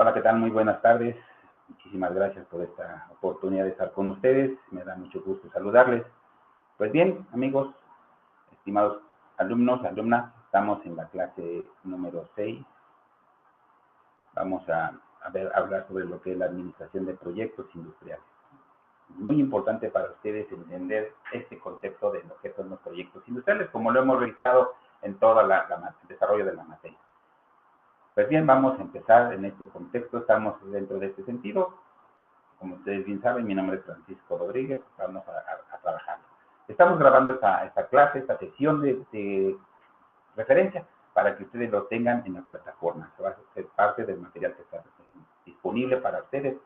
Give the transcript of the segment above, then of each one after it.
Hola, ¿qué tal? Muy buenas tardes. Muchísimas gracias por esta oportunidad de estar con ustedes. Me da mucho gusto saludarles. Pues bien, amigos, estimados alumnos, alumnas, estamos en la clase número 6. Vamos a hablar sobre lo que es la administración de proyectos industriales. Muy importante para ustedes entender este concepto de lo que son los proyectos industriales, como lo hemos realizado en todo el desarrollo de la materia. Pues bien, vamos a empezar en este contexto. Estamos dentro de este sentido. Como ustedes bien saben, mi nombre es Francisco Rodríguez. Vamos a trabajar. Estamos grabando esta clase, esta sesión de referencia para que ustedes lo tengan en la plataforma. Va a ser parte del material que está disponible para ustedes.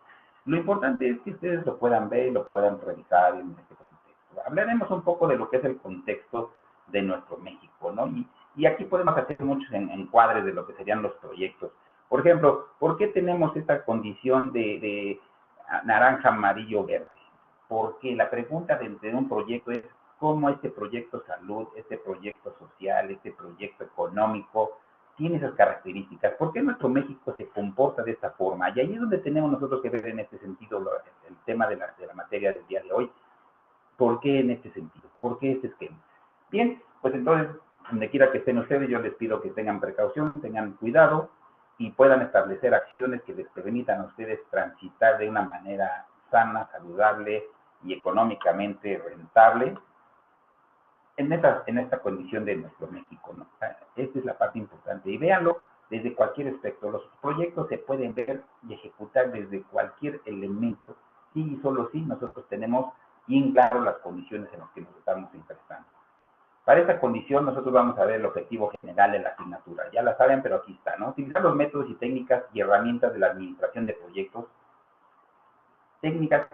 Lo importante es que ustedes lo puedan ver, lo puedan revisar en este contexto. Hablaremos un poco de lo que es el contexto de nuestro México, ¿no? Y aquí podemos hacer muchos encuadres de lo que serían los proyectos. Por ejemplo, ¿por qué tenemos esta condición de naranja, amarillo, verde? Porque la pregunta de un proyecto es cómo este proyecto salud, este proyecto social, este proyecto económico tiene esas características. ¿Por qué nuestro México se comporta de esta forma? Y ahí es donde tenemos nosotros que ver en este sentido el tema de la materia del día de hoy. ¿Por qué en este sentido? ¿Por qué este esquema? Bien, pues entonces, donde quiera que estén ustedes, yo les pido que tengan precaución, tengan cuidado y puedan establecer acciones que les permitan a ustedes transitar de una manera sana, saludable y económicamente rentable en esta condición de nuestro México, ¿no? Esta es la parte importante. Y véanlo desde cualquier aspecto. Los proyectos se pueden ver y ejecutar desde cualquier elemento, sí y solo si nosotros tenemos bien claro las condiciones en las que nos estamos enfrentando. Para esta condición, nosotros vamos a ver el objetivo general de la asignatura. Ya la saben, pero aquí está, ¿no? Utilizar los métodos y técnicas y herramientas de la administración de proyectos. Técnicas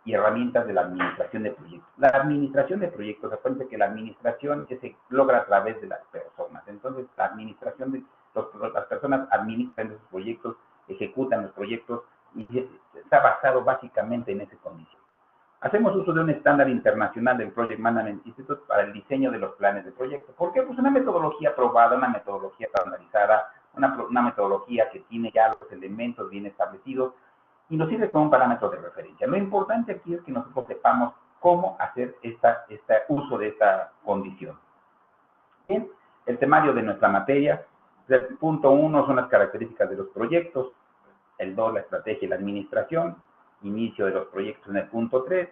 y herramientas de la administración de proyectos. La administración de proyectos, acuérdense que la administración se logra a través de las personas. Entonces, la administración de las personas administran esos proyectos, ejecutan los proyectos y está basado básicamente en esa condición. Hacemos uso de un estándar internacional del Project Management Institute para el diseño de los planes de proyecto. ¿Por qué? Pues una metodología probada, una metodología estandarizada, una metodología que tiene ya los elementos bien establecidos y nos sirve como un parámetro de referencia. Lo importante aquí es que nosotros sepamos cómo hacer este uso de esta condición. Bien, el temario de nuestra materia. El punto 1 son las características de los proyectos. El 2, la estrategia y la administración. Inicio de los proyectos en el punto 3.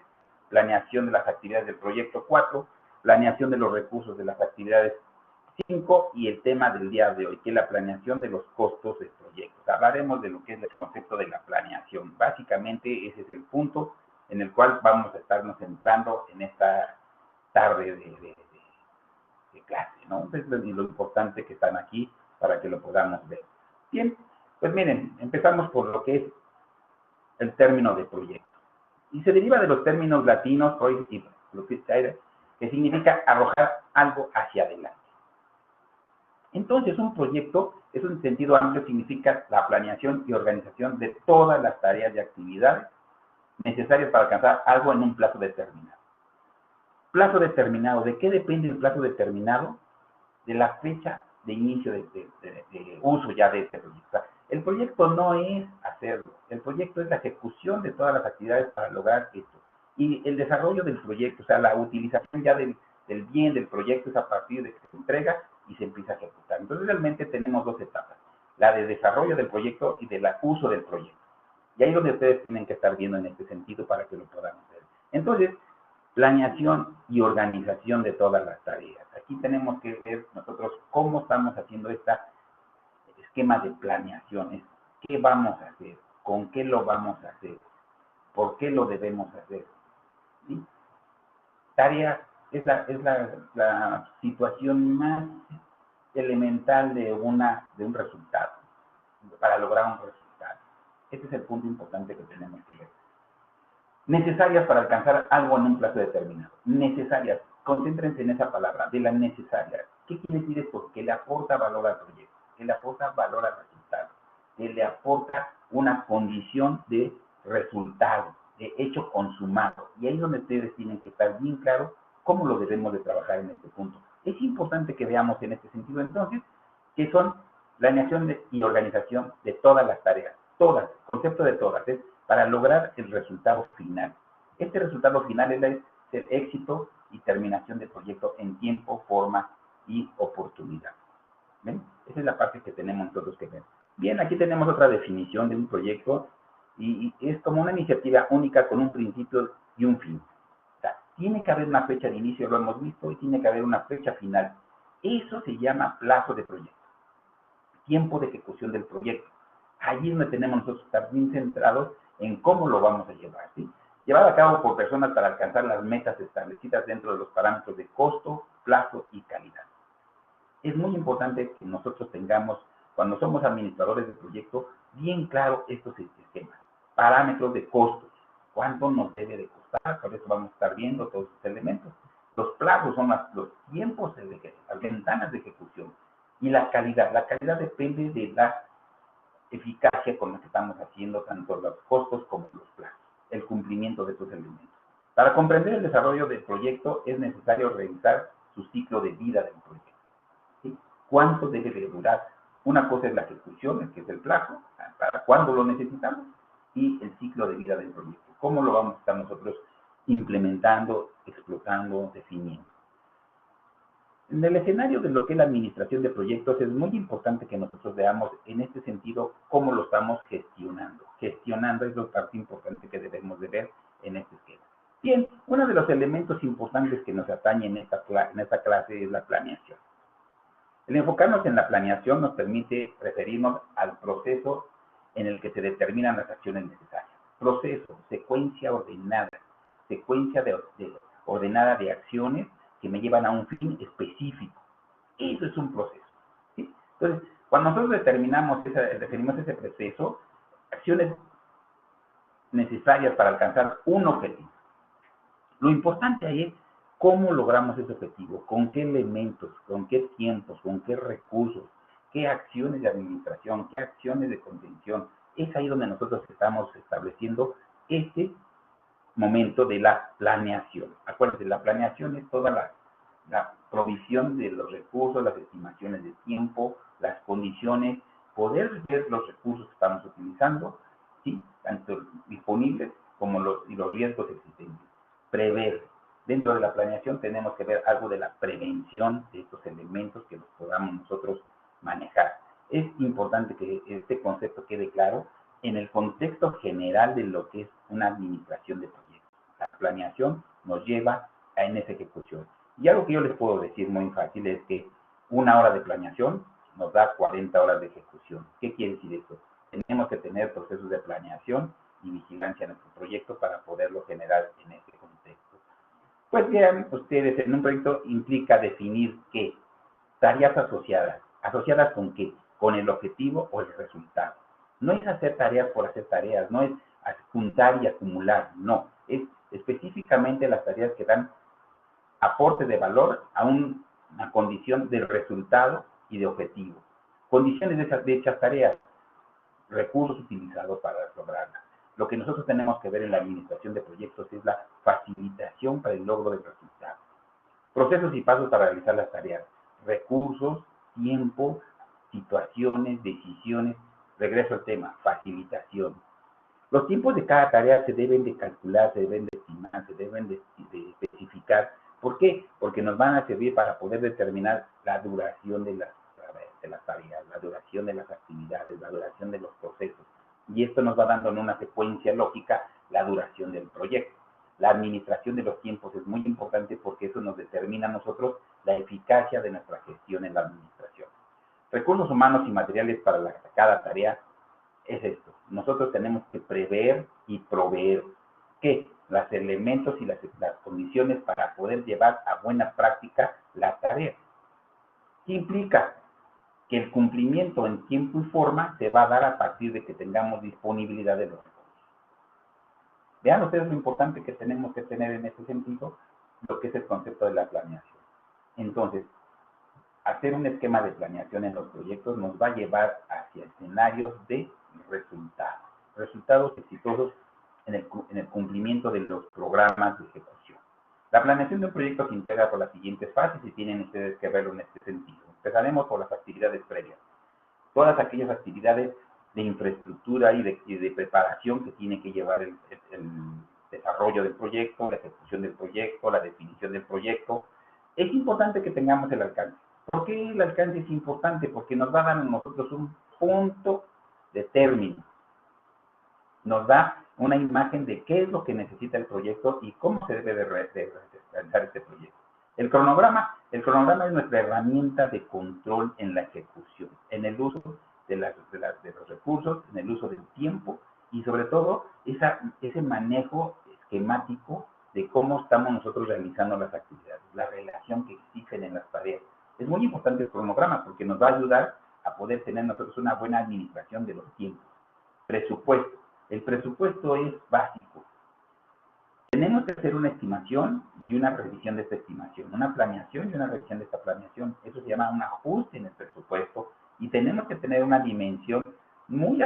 Planeación de las actividades del proyecto 4. Planeación de los recursos de las actividades 5 y el tema del día de hoy, que es la planeación de los costos del proyecto. Hablaremos de lo que es el concepto de la planeación. Básicamente ese es el punto en el cual vamos a estarnos centrando en esta tarde de clase, ¿no? Entonces, lo importante que están aquí para que lo podamos ver. Bien, pues miren, empezamos por lo que es el término de proyecto. Y se deriva de los términos latinos, que significa arrojar algo hacia adelante. Entonces, un proyecto, es un sentido amplio, significa la planeación y organización de todas las tareas y actividades necesarias para alcanzar algo en un plazo determinado. Plazo determinado, ¿de qué depende el plazo determinado? De la fecha de inicio de uso ya de este proyecto. O sea, el proyecto no es hacerlo, el proyecto es la ejecución de todas las actividades para lograr esto. Y el desarrollo del proyecto, o sea, la utilización ya del bien del proyecto es a partir de que se entrega y se empieza a ejecutar. Entonces, realmente tenemos dos etapas, la de desarrollo del proyecto y de uso del proyecto. Y ahí es donde ustedes tienen que estar viendo en este sentido para que lo podamos ver. Entonces, planeación y organización de todas las tareas. Aquí tenemos que ver nosotros cómo estamos haciendo este esquema de planeación. ¿Qué vamos a hacer? ¿Con qué lo vamos a hacer? ¿Por qué lo debemos hacer? ¿Sí? Tareas es la situación más elemental de un resultado, para lograr un resultado. Este es el punto importante que tenemos que ver. Necesarias para alcanzar algo en un plazo determinado. Necesarias. Concéntrense en esa palabra, de la necesaria. ¿Qué quiere decir esto? Que le aporta valor al proyecto, que le aporta valor al resultado, que le aporta una condición de resultado, de hecho consumado. Y ahí es donde ustedes tienen que estar bien claros cómo lo debemos de trabajar en este punto. Es importante que veamos en este sentido entonces que son planeación y organización de todas las tareas. Todas, concepto de todas, es para lograr el resultado final. Este resultado final es el éxito y terminación del proyecto en tiempo, forma y oportunidad. ¿Ven? Esa es la parte que tenemos nosotros que ver. Bien, aquí tenemos otra definición de un proyecto y es como una iniciativa única con un principio y un fin. O sea, tiene que haber una fecha de inicio, lo hemos visto, y tiene que haber una fecha final. Eso se llama plazo de proyecto, tiempo de ejecución del proyecto. Allí es donde tenemos nosotros que estar bien centrados en cómo lo vamos a llevar, ¿sí? Llevado a cabo por personas para alcanzar las metas establecidas dentro de los parámetros de costo, plazo y calidad. Es muy importante que nosotros tengamos, cuando somos administradores de proyecto, bien claro estos esquemas. Parámetros de costos, cuánto nos debe de costar, por eso vamos a estar viendo todos estos elementos. Los plazos son los tiempos, las ventanas de ejecución. Y la calidad depende de la eficacia con la que estamos haciendo tanto los costos como los plazos, el cumplimiento de estos elementos. Para comprender el desarrollo del proyecto es necesario revisar su ciclo de vida del proyecto. ¿Sí? ¿Cuánto debe de durar? Una cosa es la ejecución, que es el plazo, para cuándo lo necesitamos, y el ciclo de vida del proyecto. ¿Cómo lo vamos a estar nosotros implementando, explotando, definiendo? En el escenario de lo que es la administración de proyectos, es muy importante que nosotros veamos en este sentido cómo lo estamos gestionando. Gestionando es la parte importante que debemos de ver en este esquema. Bien, uno de los elementos importantes que nos atañe en esta clase es la planeación. El enfocarnos en la planeación nos permite referirnos al proceso en el que se determinan las acciones necesarias. Proceso, secuencia ordenada ordenada de acciones que me llevan a un fin específico. Eso es un proceso, ¿sí? Entonces, cuando nosotros definimos ese proceso, acciones necesarias para alcanzar un objetivo. Lo importante ahí es cómo logramos ese objetivo, con qué elementos, con qué tiempos, con qué recursos, qué acciones de administración, qué acciones de contención. Es ahí donde nosotros estamos estableciendo este momento de la planeación. Acuérdense, la planeación es toda la provisión de los recursos, las estimaciones de tiempo, las condiciones, poder ver los recursos que estamos utilizando, ¿sí? Tanto disponibles como los riesgos existentes. Prever. Dentro de la planeación tenemos que ver algo de la prevención de estos elementos que los podamos nosotros manejar. Es importante que este concepto quede claro en el contexto general de lo que es una administración de proyectos. La planeación nos lleva en esa ejecución. Y algo que yo les puedo decir muy fácil es que una hora de planeación nos da 40 horas de ejecución. ¿Qué quiere decir esto? Tenemos que tener procesos de planeación y vigilancia en nuestro proyecto para poderlo generar en ese contexto. Pues vean ustedes, en un proyecto implica definir qué tareas asociadas. ¿Asociadas con qué? Con el objetivo o el resultado. No es hacer tareas por hacer tareas, no es juntar y acumular, no. Es específicamente las tareas que dan aporte de valor a una condición de resultado y de objetivo. Condiciones de dichas tareas, recursos utilizados para lograrlas. Lo que nosotros tenemos que ver en la administración de proyectos es la facilitación para el logro del resultado. Procesos y pasos para realizar las tareas, recursos, tiempo, situaciones, decisiones. Regreso al tema, facilitación. Los tiempos de cada tarea se deben de calcular, se deben de estimar, se deben de especificar. ¿Por qué? Porque nos van a servir para poder determinar la duración de las tareas, la duración de las actividades, la duración de los procesos. Y esto nos va dando en una secuencia lógica la duración del proyecto. La administración de los tiempos es muy importante porque eso nos determina a nosotros la eficacia de nuestra gestión en la administración. Recursos humanos y materiales para cada tarea es esto. Nosotros tenemos que prever y proveer ¿qué? Los elementos y las condiciones para poder llevar a buena práctica la tarea. ¿Qué implica? Que el cumplimiento en tiempo y forma se va a dar a partir de que tengamos disponibilidad de los recursos. Vean ustedes lo importante que tenemos que tener en este sentido, lo que es el concepto de la planeación. Entonces, hacer un esquema de planeación en los proyectos nos va a llevar hacia escenarios de resultados exitosos en el cumplimiento de los programas de ejecución. La planeación de un proyecto se integra por las siguientes fases y tienen ustedes que verlo en este sentido. Empezaremos por las actividades previas. Todas aquellas actividades de infraestructura y de preparación que tiene que llevar el desarrollo del proyecto, la ejecución del proyecto, la definición del proyecto. Es importante que tengamos el alcance. ¿Por qué el alcance es importante? Porque nos va a dar a nosotros un punto de término. Nos da una imagen de qué es lo que necesita el proyecto y cómo se debe de realizar este proyecto. El cronograma es nuestra herramienta de control en la ejecución, en el uso de los recursos, en el uso del tiempo y sobre todo ese manejo esquemático de cómo estamos nosotros realizando las actividades, la relación que existen en las tareas. Es muy importante el cronograma porque nos va a ayudar a poder tener nosotros una buena administración de los tiempos. Presupuesto. El presupuesto es básico. Tenemos que hacer una estimación y una revisión de esta estimación, una planeación y una revisión de esta planeación. Eso se llama un ajuste en el presupuesto y tenemos que tener una dimensión muy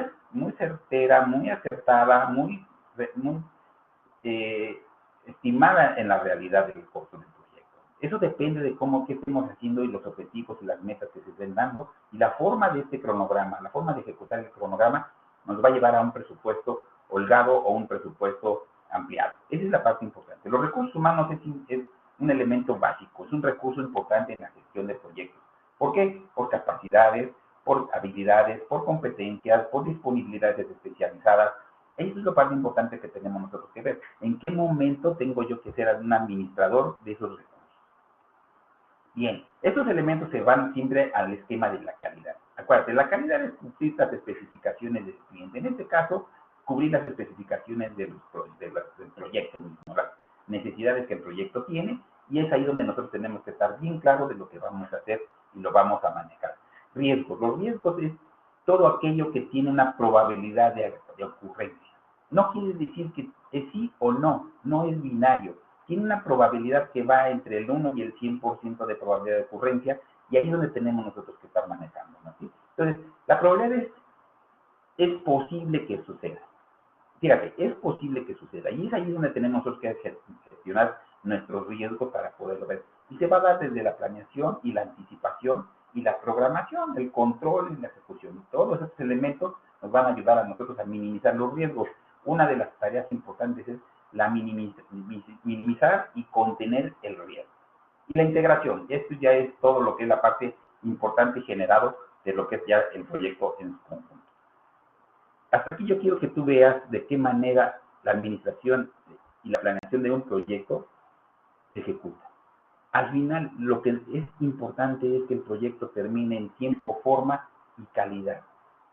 certera, muy acertada, muy estimada en la realidad del costo del proyecto. Eso depende de qué estemos haciendo y los objetivos y las metas que se estén dando y la forma de este cronograma, la forma de ejecutar el cronograma nos va a llevar a un presupuesto holgado o un presupuesto ampliado. Esa es la parte importante. Los recursos humanos es un elemento básico, es un recurso importante en la gestión de proyectos. ¿Por qué? Por capacidades, por habilidades, por competencias, por disponibilidades especializadas. Eso es lo parte importante que tenemos nosotros que ver. ¿En qué momento tengo yo que ser un administrador de esos recursos? Bien, estos elementos se van siempre al esquema de la calidad. Acuérdate, la calidad es cumplir las especificaciones del cliente. En este caso, cubrir las especificaciones del proyecto mismo, las necesidades que el proyecto tiene, y es ahí donde nosotros tenemos que estar bien claros de lo que vamos a hacer y lo vamos a manejar. Riesgos. Los riesgos es todo aquello que tiene una probabilidad de ocurrencia. No quiere decir que es sí o no, no es binario. Tiene una probabilidad que va entre el 1 y el 100% de probabilidad de ocurrencia, y ahí es donde tenemos nosotros que estar manejando, ¿no? ¿Sí? Entonces, la probabilidad es posible que suceda. Fíjate, es posible que suceda, y es ahí donde tenemos nosotros que gestionar nuestros riesgos para poderlo ver. Y se va a dar desde la planeación y la anticipación y la programación, el control y la ejecución. Todos esos elementos nos van a ayudar a nosotros a minimizar los riesgos. Una de las tareas importantes es la minimizar y contener el riesgo. Y la integración, esto ya es todo lo que es la parte importante y generado de lo que es ya el proyecto en su conjunto. Hasta aquí yo quiero que tú veas de qué manera la administración y la planeación de un proyecto se ejecuta. Al final, lo que es importante es que el proyecto termine en tiempo, forma y calidad.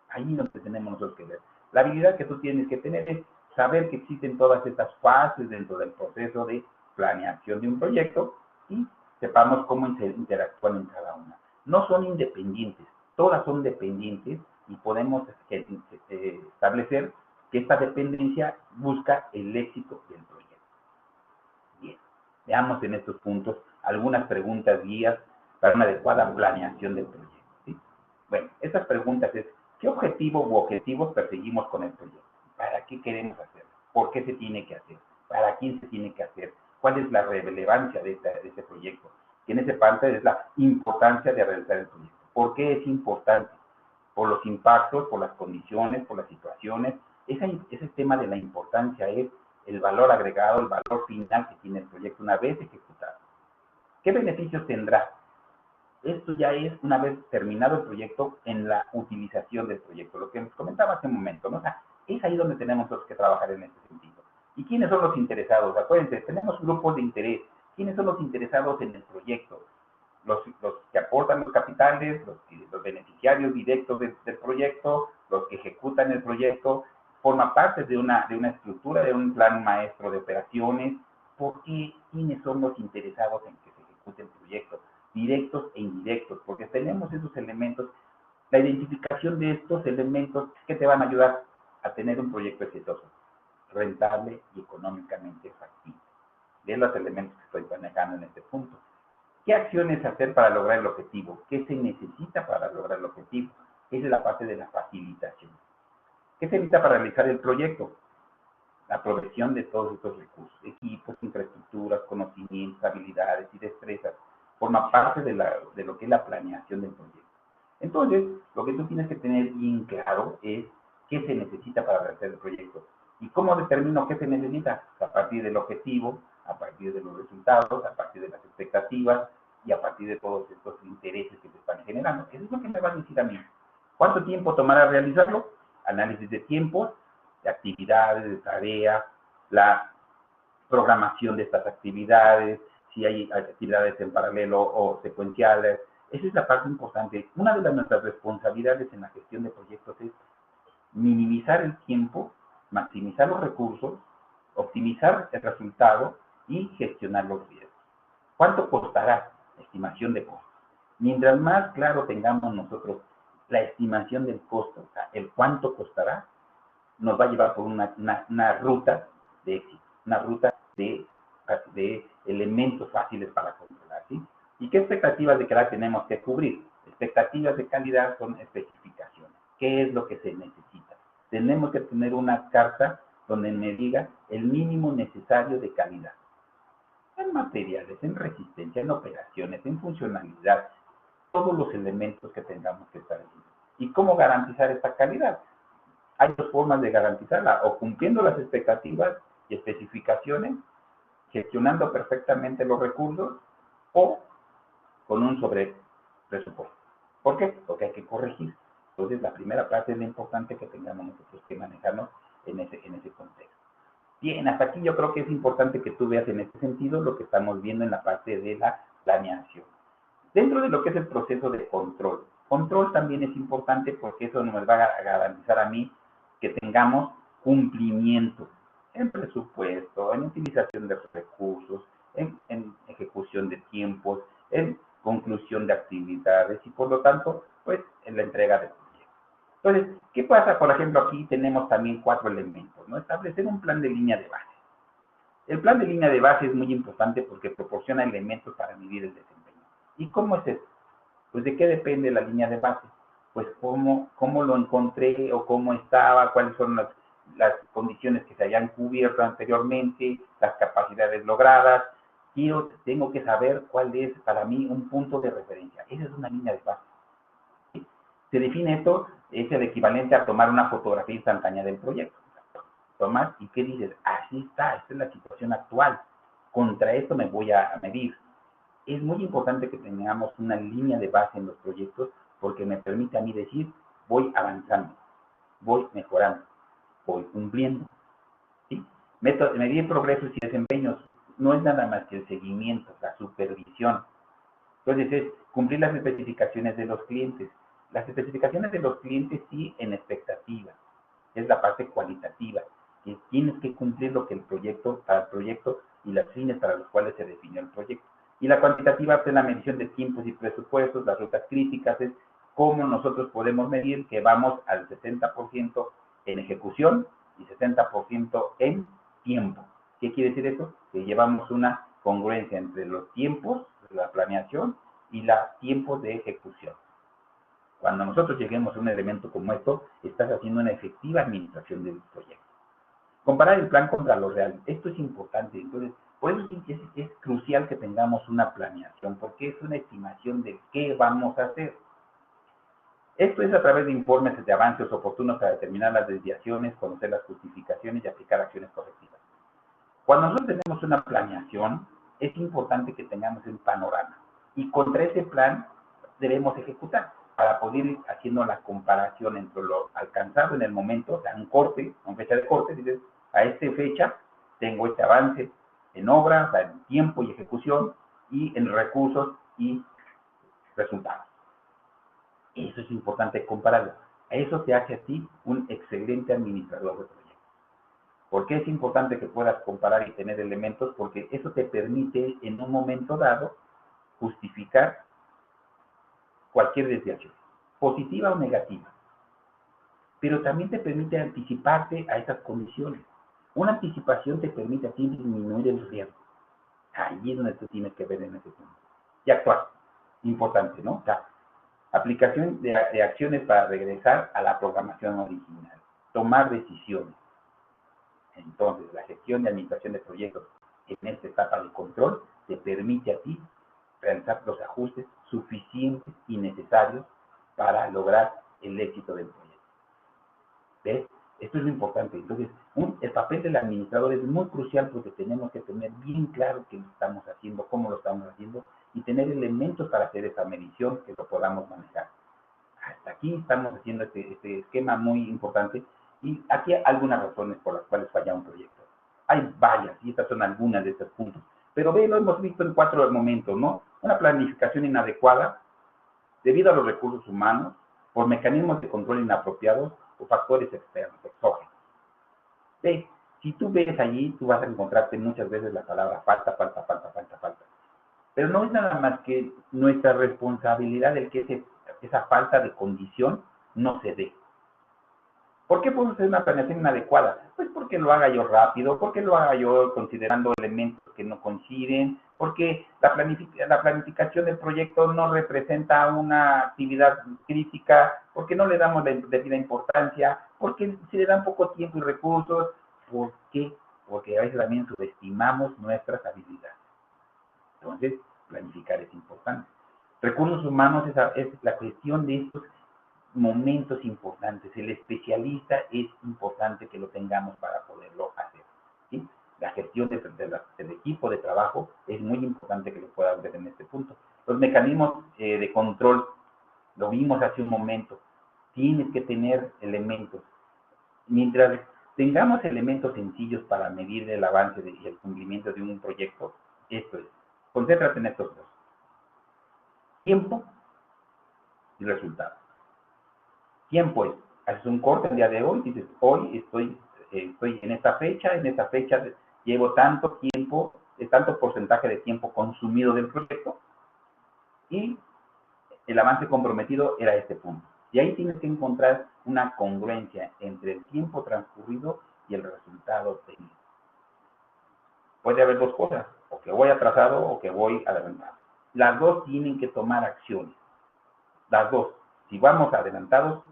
Ahí es donde tenemos nosotros que ver. La habilidad que tú tienes que tener es saber que existen todas estas fases dentro del proceso de planeación de un proyecto y sepamos cómo interactúan en cada una. No son independientes, todas son dependientes y podemos establecer que esta dependencia busca el éxito del proyecto. Bien, veamos en estos puntos algunas preguntas guías para una adecuada planeación del proyecto. ¿Sí? Bueno, estas preguntas es, ¿qué objetivo u objetivos perseguimos con el proyecto? ¿Para qué queremos hacerlo? ¿Por qué se tiene que hacer? ¿Para quién se tiene que hacer? ¿Cuál es la relevancia de este proyecto? Que en esa parte es la importancia de realizar el proyecto. ¿Por qué es importante? Por los impactos, por las condiciones, por las situaciones. Ese tema de la importancia es el valor agregado, el valor final que tiene el proyecto una vez ejecutado. ¿Qué beneficios tendrá? Esto ya es una vez terminado el proyecto en la utilización del proyecto, lo que les comentaba hace un momento, ¿no? O sea, es ahí donde tenemos que trabajar en este sentido. ¿Y quiénes son los interesados? Acuérdense, tenemos grupos de interés. ¿Quiénes son los interesados en el proyecto? Los que aportan los capitales, los beneficiarios directos del proyecto, los que ejecutan el proyecto, forma parte de una estructura, de un plan maestro de operaciones. ¿Por qué? ¿Quiénes son los interesados en que se ejecute el proyecto? Directos e indirectos, porque tenemos esos elementos. La identificación de estos elementos que te van a ayudar a tener un proyecto exitoso, rentable y económicamente factible. De los elementos que estoy manejando en este punto. ¿Qué acciones hacer para lograr el objetivo? ¿Qué se necesita para lograr el objetivo? Esa es la parte de la facilitación. ¿Qué se necesita para realizar el proyecto? La provisión de todos estos recursos, equipos, infraestructuras, conocimientos, habilidades y destrezas. Forma parte de lo que es la planeación del proyecto. Entonces, lo que tú tienes que tener bien claro es qué se necesita para realizar el proyecto. ¿Y cómo determino qué se necesita? A partir del objetivo, a partir de los resultados, a partir de las expectativas y a partir de todos estos intereses que se están generando. Eso es lo que me va a decir a mí. ¿Cuánto tiempo tomará realizarlo? Análisis de tiempos, de actividades, de tareas, la programación de estas actividades, si hay actividades en paralelo o secuenciales. Esa es la parte importante. Una de nuestras responsabilidades en la gestión de proyectos es minimizar el tiempo, maximizar los recursos, optimizar el resultado y gestionar los riesgos. ¿Cuánto costará? Estimación de costos. Mientras más claro tengamos nosotros la estimación del costo, o sea, el cuánto costará, nos va a llevar por una ruta de éxito, una ruta de elementos fáciles para controlar, ¿sí? ¿Y qué expectativas de calidad tenemos que cubrir? Expectativas de calidad son especificaciones. ¿Qué es lo que se necesita? Tenemos que tener una carta donde me diga el mínimo necesario de calidad. En materiales, en resistencia, en operaciones, en funcionalidad, todos los elementos que tengamos que estar haciendo. ¿Y cómo garantizar esta calidad? Hay dos formas de garantizarla, o cumpliendo las expectativas y especificaciones, gestionando perfectamente los recursos, o con un sobrepresupuesto. ¿Por qué? Porque hay que corregir. Entonces, la primera parte es lo importante que tengamos nosotros que manejarnos en ese contexto. Bien, hasta aquí yo creo que es importante que tú veas en este sentido lo que estamos viendo en la parte de la planeación. Dentro de lo que es el proceso de control. Control también es importante porque eso nos va a garantizar a mí que tengamos cumplimiento en presupuesto, en utilización de recursos, en ejecución de tiempos, en conclusión de actividades y por lo tanto, pues, en la entrega de proyectos. Entonces, ¿qué pasa? Por ejemplo, aquí tenemos también 4 elementos, ¿no? Establecer un plan de línea de base. El plan de línea de base es muy importante porque proporciona elementos para medir el desempeño. ¿Y cómo es esto? Pues, ¿de qué depende la línea de base? Pues, cómo lo encontré o cómo estaba, cuáles son las condiciones que se hayan cubierto anteriormente, las capacidades logradas. Tengo que saber cuál es para mí un punto de referencia. Esa es una línea de base. ¿Sí? Se define esto, es el equivalente a tomar una fotografía instantánea del proyecto. Tomas y ¿qué dices? Así está, esta es la situación actual. Contra esto me voy a medir. Es muy importante que tengamos una línea de base en los proyectos porque me permite a mí decir, voy avanzando, voy mejorando, voy cumpliendo. ¿Sí? Medir progresos y desempeños no es nada más que el seguimiento, la supervisión. Entonces es cumplir las especificaciones de los clientes. Las especificaciones de los clientes sí en expectativa. Es la parte cualitativa. Que tienes que cumplir lo que el proyecto, para el proyecto y las fines para los cuales se definió el proyecto. Y la cuantitativa es la medición de tiempos y presupuestos, las rutas críticas, es cómo nosotros podemos medir que vamos al 60% en ejecución y 60% en tiempo. ¿Qué quiere decir eso? Que llevamos una congruencia entre los tiempos de la planeación y los tiempos de ejecución. Cuando nosotros lleguemos a un elemento como esto, estás haciendo una efectiva administración del proyecto. Comparar el plan contra lo real. Esto es importante. Entonces, por eso es crucial que tengamos una planeación, porque es una estimación de qué vamos a hacer. Esto es a través de informes de avances oportunos para determinar las desviaciones, conocer las justificaciones y aplicar acciones correctivas. Cuando nosotros tenemos una planeación, es importante que tengamos un panorama. Y contra ese plan debemos ejecutar para poder ir haciendo la comparación entre lo alcanzado en el momento, o sea, un corte, una fecha de corte, dices, a esta fecha tengo este avance en obra, o sea, en tiempo y ejecución, y en recursos y resultados. Eso es importante compararlo. A eso te hace a ti un excelente administrador de proyectos. ¿Por qué es importante que puedas comparar y tener elementos? Porque eso te permite en un momento dado justificar cualquier desviación, positiva o negativa. Pero también te permite anticiparte a esas condiciones. Una anticipación te permite a ti disminuir el riesgo. Ahí es donde tú tienes que ver en ese punto. Y actuar. Importante, ¿no? O sea, aplicación de acciones para regresar a la programación original. Tomar decisiones. Entonces, la gestión y administración de proyectos en esta etapa de control te permite a ti realizar los ajustes suficientes y necesarios para lograr el éxito del proyecto. ¿Ves? Esto es lo importante. Entonces, el papel del administrador es muy crucial porque tenemos que tener bien claro qué estamos haciendo, cómo lo estamos haciendo y tener elementos para hacer esa medición que lo podamos manejar. Hasta aquí estamos haciendo este esquema muy importante y aquí hay algunas razones por las cuales falla un proyecto. Hay varias y estas son algunas de estos puntos. Pero ve, lo hemos visto en 4 momentos, ¿no? Una planificación inadecuada debido a los recursos humanos, por mecanismos de control inapropiados o factores externos, exógenos. Ve, si tú ves allí, tú vas a encontrarte muchas veces la palabra falta. Pero no es nada más que nuestra responsabilidad el que esa falta de condición no se dé. ¿Por qué podemos hacer una planeación inadecuada? Pues porque lo haga yo rápido, porque lo haga yo considerando elementos que no coinciden, porque la planificación del proyecto no representa una actividad crítica, porque no le damos la debida importancia, porque se le dan poco tiempo y recursos. ¿Por qué? Porque a veces también subestimamos nuestras habilidades. Entonces, planificar es importante. Recursos humanos es la gestión de estos momentos importantes. El especialista es importante que lo tengamos para poderlo hacer. ¿Sí? La gestión del equipo de trabajo es muy importante que lo puedas ver en este punto. Los mecanismos de control, lo vimos hace un momento, tienes que tener elementos. Mientras tengamos elementos sencillos para medir el avance y el cumplimiento de un proyecto, esto es, concéntrate en estos dos. Tiempo y resultado. Tiempo es, haces un corte el día de hoy, dices, hoy estoy en esta fecha llevo tanto tiempo, tanto porcentaje de tiempo consumido del proyecto y el avance comprometido era este punto. Y ahí tienes que encontrar una congruencia entre el tiempo transcurrido y el resultado obtenido. Puede haber dos cosas, o que voy atrasado o que voy adelantado. Las dos tienen que tomar acciones. Las dos. Si vamos adelantados,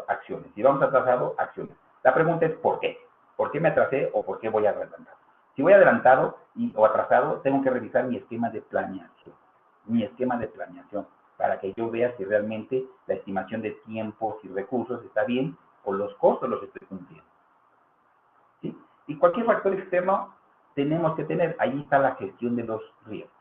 acciones. Si vamos atrasados, acciones. La pregunta es ¿por qué? ¿Por qué me atrasé o por qué voy adelantado? Si voy adelantado o atrasado, tengo que revisar mi esquema de planeación. Mi esquema de planeación para que yo vea si realmente la estimación de tiempos y recursos está bien o los costos los estoy cumpliendo. ¿Sí? Y cualquier factor externo tenemos que tener. Ahí está la gestión de los riesgos.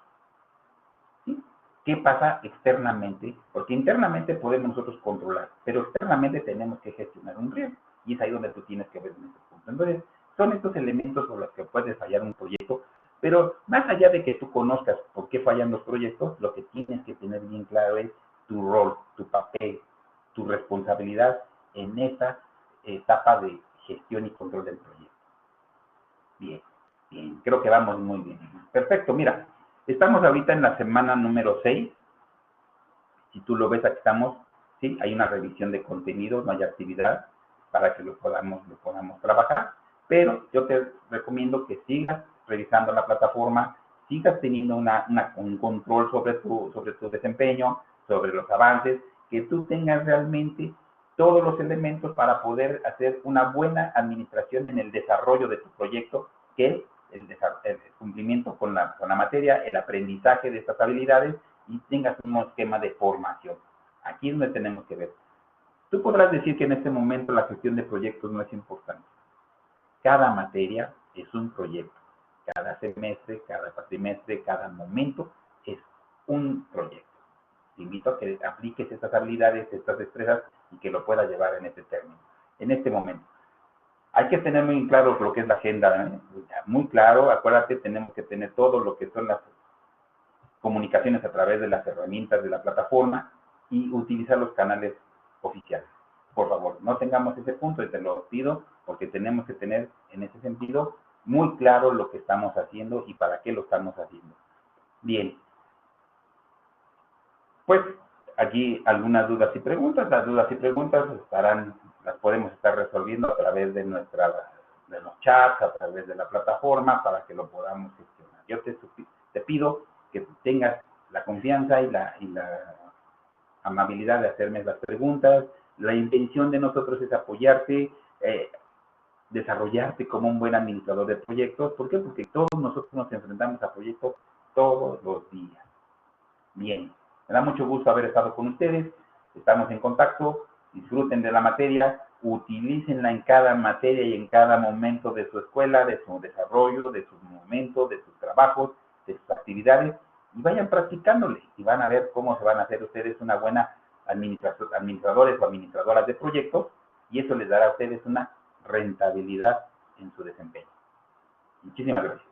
¿Sí? ¿Qué pasa externamente? Porque internamente podemos nosotros controlar, pero externamente tenemos que gestionar un riesgo. Y es ahí donde tú tienes que ver en este punto. Entonces, son estos elementos por los que puedes fallar un proyecto, pero más allá de que tú conozcas por qué fallan los proyectos, lo que tienes que tener bien claro es tu rol, tu papel, tu responsabilidad en esta etapa de gestión y control del proyecto. Bien, bien, creo que vamos muy bien. Perfecto, mira, estamos ahorita en la semana número 6. Si tú lo ves, aquí estamos, ¿sí? Hay una revisión de contenido, no hay actividad para que lo podamos trabajar, pero yo te recomiendo que sigas revisando la plataforma, sigas teniendo un control sobre tu desempeño, sobre los avances, que tú tengas realmente todos los elementos para poder hacer una buena administración en el desarrollo de tu proyecto, que es el cumplimiento con la materia, el aprendizaje de estas habilidades y tengas un esquema de formación. Aquí es donde tenemos que ver. Tú podrás decir que en este momento la gestión de proyectos no es importante. Cada materia es un proyecto. Cada semestre, cada cuatrimestre, cada momento es un proyecto. Te invito a que apliques estas habilidades, estas destrezas y que lo puedas llevar en este término, en este momento. Hay que tener muy claro lo que es la agenda, ¿eh? Muy claro, acuérdate, tenemos que tener todo lo que son las comunicaciones a través de las herramientas de la plataforma y utilizar los canales oficiales. Por favor, no tengamos ese punto y te lo pido porque tenemos que tener en ese sentido muy claro lo que estamos haciendo y para qué lo estamos haciendo. Bien, pues aquí algunas dudas y preguntas. Las dudas y preguntas las podemos estar resolviendo a través de los chats, a través de la plataforma para que lo podamos gestionar. Yo te pido que tengas la confianza y la amabilidad de hacerme las preguntas. La intención de nosotros es apoyarte, desarrollarte como un buen administrador de proyectos. ¿Por qué? Porque todos nosotros nos enfrentamos a proyectos todos los días. Bien, me da mucho gusto haber estado con ustedes. Estamos en contacto. Disfruten de la materia utilícenla en cada materia y en cada momento de su escuela, de su desarrollo, de sus momentos, de sus trabajos, de sus actividades, y vayan practicándole y van a ver cómo se van a hacer ustedes una buena administradores o administradoras de proyectos, y eso les dará a ustedes una rentabilidad en su desempeño. Muchísimas gracias.